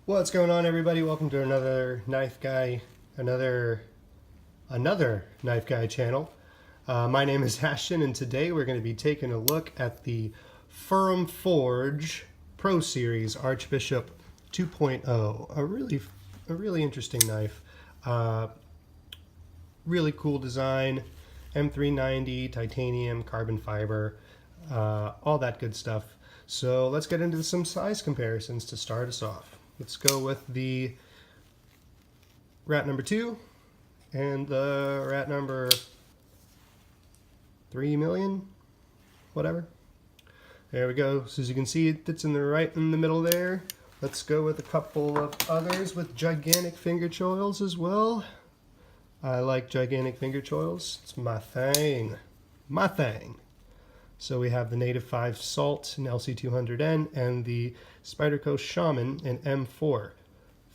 What's going on, everybody? Welcome to another knife guy channel. My name is Ashton, and today we're going to be taking a look at the Ferrum Forge Pro Series Archbishop 2.0. A really interesting knife. Really cool design. M390, titanium, carbon fiber, all that good stuff. So let's get into some size comparisons to start us off. Let's go with the rat number 2 and the rat number 3 million, whatever. There we go. So as you can see, it fits right in the middle there. Let's go with a couple of others with gigantic finger choils as well. I like gigantic finger choils. It's my thing. My thing. So we have the Native 5 Salt in LC200N and the Spyderco Shaman in M4.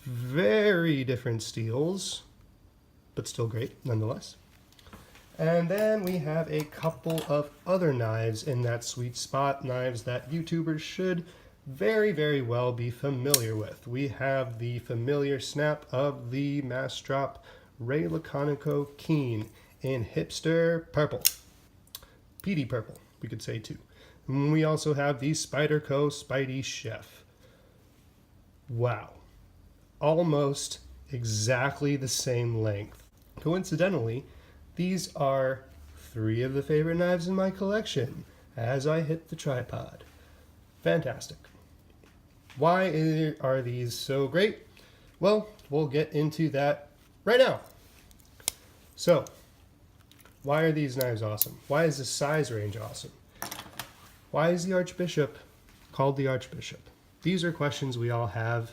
Very different steels, but still great nonetheless. And then we have a couple of other knives in that sweet spot, knives that YouTubers should very, very well be familiar with. We have the familiar snap of the Mass Drop Ray Laconico Keen in Hipster Purple. PD Purple, we could say too. And we also have the Spyderco Spidey Chef. Wow. Almost exactly the same length. Coincidentally, these are 3 of the favorite knives in my collection as I hit the tripod. Fantastic. Why are these so great? Well, we'll get into that right now. So, why are these knives awesome? Why is the size range awesome? Why is the Archbishop called the Archbishop? These are questions we all have,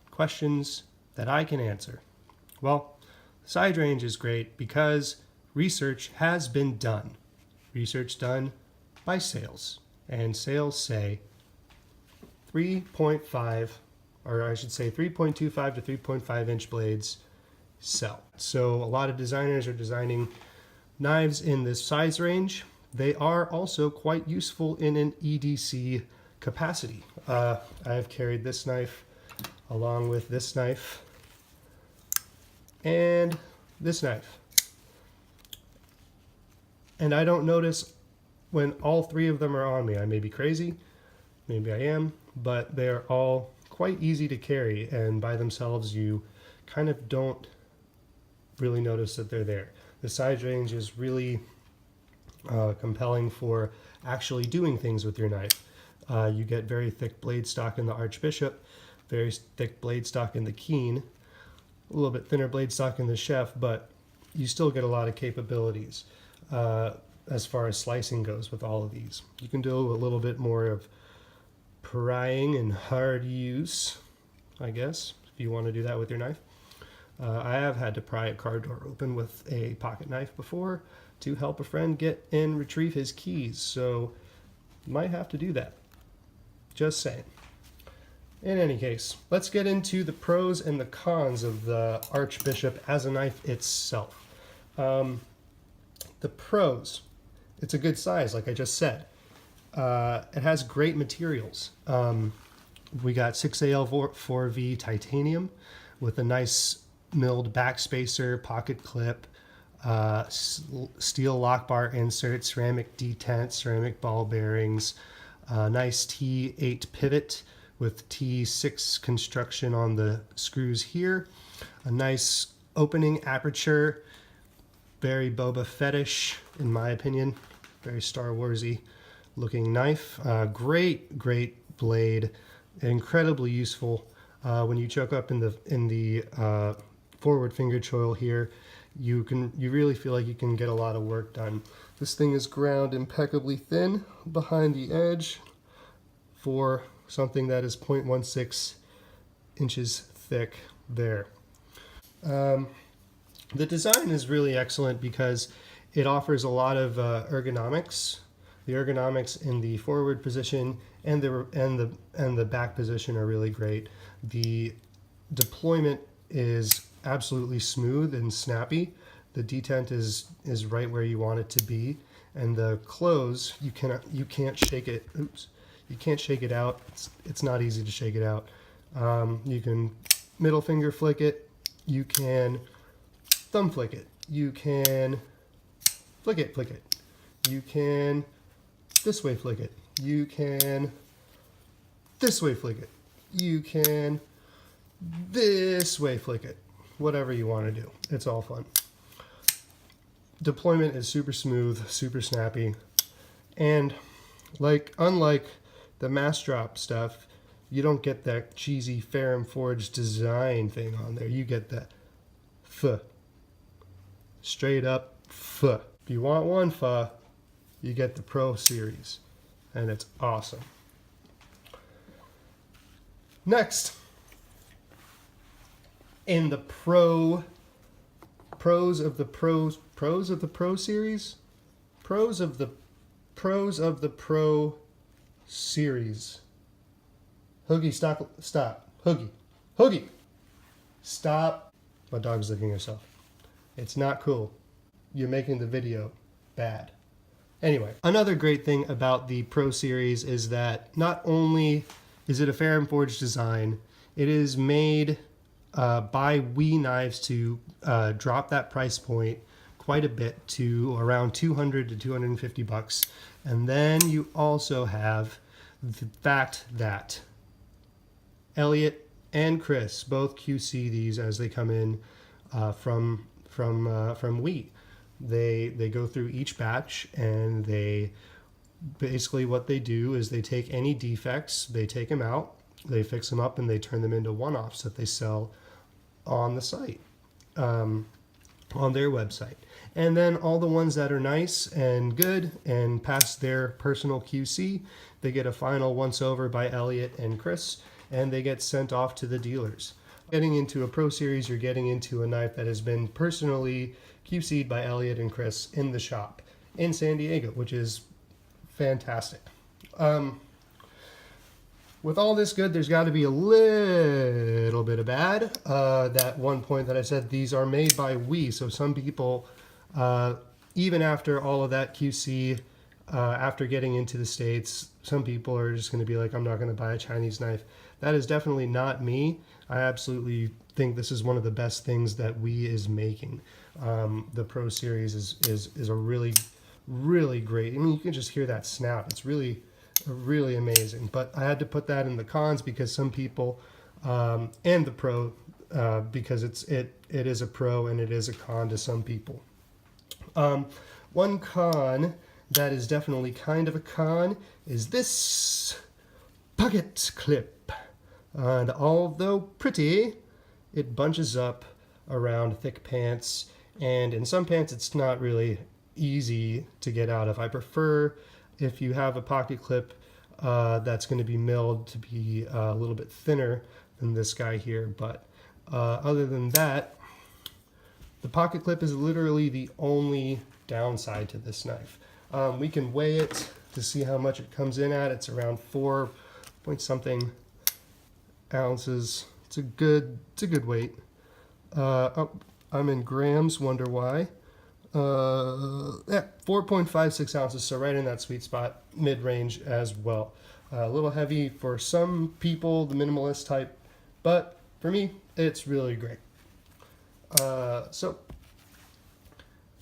questions that I can answer. Well, size range is great because research has been done. Research done by sales. And sales say 3.5, or I should say 3.25 to 3.5 inch blades sell. So a lot of designers are designing knives in this size range. They are also quite useful in an EDC capacity. I have carried this knife along with this knife and this knife. And I don't notice when all 3 of them are on me. I may be crazy, maybe I am, but they are all quite easy to carry, and by themselves you kind of don't really notice that they're there. The size range is really compelling for actually doing things with your knife. You get very thick blade stock in the Archbishop, very thick blade stock in the Keen, a little bit thinner blade stock in the Chef, but you still get a lot of capabilities as far as slicing goes with all of these. You can do a little bit more of prying and hard use, I guess, if you want to do that with your knife. I have had to pry a car door open with a pocket knife before to help a friend get and retrieve his keys, so might have to do that. Just saying. In any case, let's get into the pros and the cons of the Archbishop as a knife itself. The pros, it's a good size, like I just said. It has great materials. We got 6AL4V titanium with a nice milled backspacer, pocket clip, steel lock bar insert, ceramic detent, ceramic ball bearings, nice T8 pivot with T6 construction on the screws here, a nice opening aperture, very Boba Fettish in my opinion, very Star Warsy looking knife. Great blade, incredibly useful. When you choke up in the forward finger choil here, you really feel like you can get a lot of work done. This thing is ground impeccably thin behind the edge for something that is 0.16 inches thick there. The design is really excellent because it offers a lot of ergonomics. The ergonomics in the forward position and the back position are really great. The deployment is absolutely smooth and snappy. The detent is right where you want it to be, and the close you can't shake it. Oops, you can't shake it out. It's not easy to shake it out. You can middle finger flick it. You can thumb flick it. You can flick it, flick it. You can this way flick it. You can this way flick it. You can this way flick it. Whatever you want to do. It's all fun. Deployment is super smooth, super snappy. And unlike the mass drop stuff, you don't get that cheesy Ferrum Forge design thing on there. You get that straight up If you want one you get the Pro Series, and it's awesome. Next, in the Pro Series, Hoogie, stop. Hoogie, stop. My dog's licking herself. It's not cool. You're making the video bad. Anyway, another great thing about the Pro Series is that not only is it a Ferrum Forge design, it is made by We Knives to drop that price point quite a bit to around $200 to $250. And then you also have the fact that Elliot and Chris both QC these as they come in from We. They go through each batch, and they basically what they do is they take any defects, they take them out, they fix them up, and they turn them into one-offs that they sell on the site, on their website. And then all the ones that are nice and good and pass their personal QC, they get a final once-over by Elliot and Chris, and they get sent off to the dealers. Getting into a Pro Series, you're getting into a knife that has been personally QC'd by Elliot and Chris in the shop in San Diego, which is fantastic. With all this good, there's got to be a little bit of bad. That one point that I said, these are made by We, so some people, even after all of that QC, after getting into the States, some people are just going to be like, I'm not going to buy a Chinese knife. That is definitely not me. I absolutely think this is one of the best things that We is making. The Pro Series is a really, really great. I mean, you can just hear that snap. It's really amazing. But I had to put that in the cons because some people, and the Pro, because it is a pro and it is a con to some people. One con that is definitely kind of a con is this pocket clip. And although pretty, it bunches up around thick pants, and in some pants it's not really easy to get out of. I prefer if you have a pocket clip that's going to be milled to be a little bit thinner than this guy here, but other than that, the pocket clip is literally the only downside to this knife. We can weigh it to see how much it comes in at. It's around 4 point something ounces. It's a good weight. I'm in grams, wonder why. Yeah, 4.56 ounces, so right in that sweet spot, mid-range as well. A little heavy for some people, the minimalist type, but for me, it's really great. So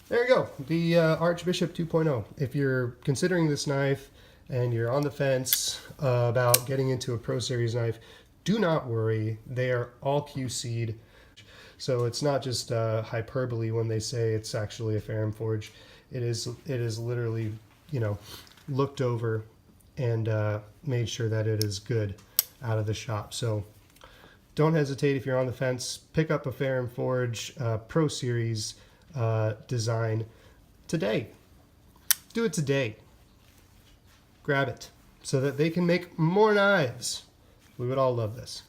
there you go, the Archbishop 2.0. If you're considering this knife and you're on the fence about getting into a Pro Series knife, do not worry, they are all QC'd. So it's not just hyperbole when they say it's actually a Ferrum Forge. It is literally, looked over and made sure that it is good out of the shop. So don't hesitate if you're on the fence. Pick up a Ferrum Forge Pro Series design today. Do it today. Grab it so that they can make more knives. We would all love this.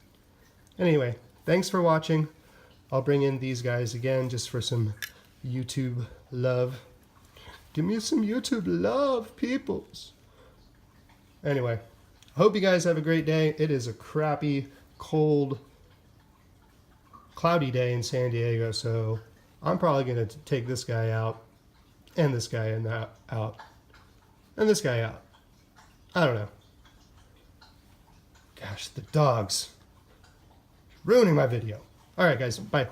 Anyway, thanks for watching. I'll bring in these guys again just for some YouTube love. Give me some YouTube love, peoples. Anyway, I hope you guys have a great day. It is a crappy, cold, cloudy day in San Diego, so I'm probably going to take this guy out, and this guy out, and this guy out. I don't know. Gosh, the dogs. ruining my video. All right, guys, bye.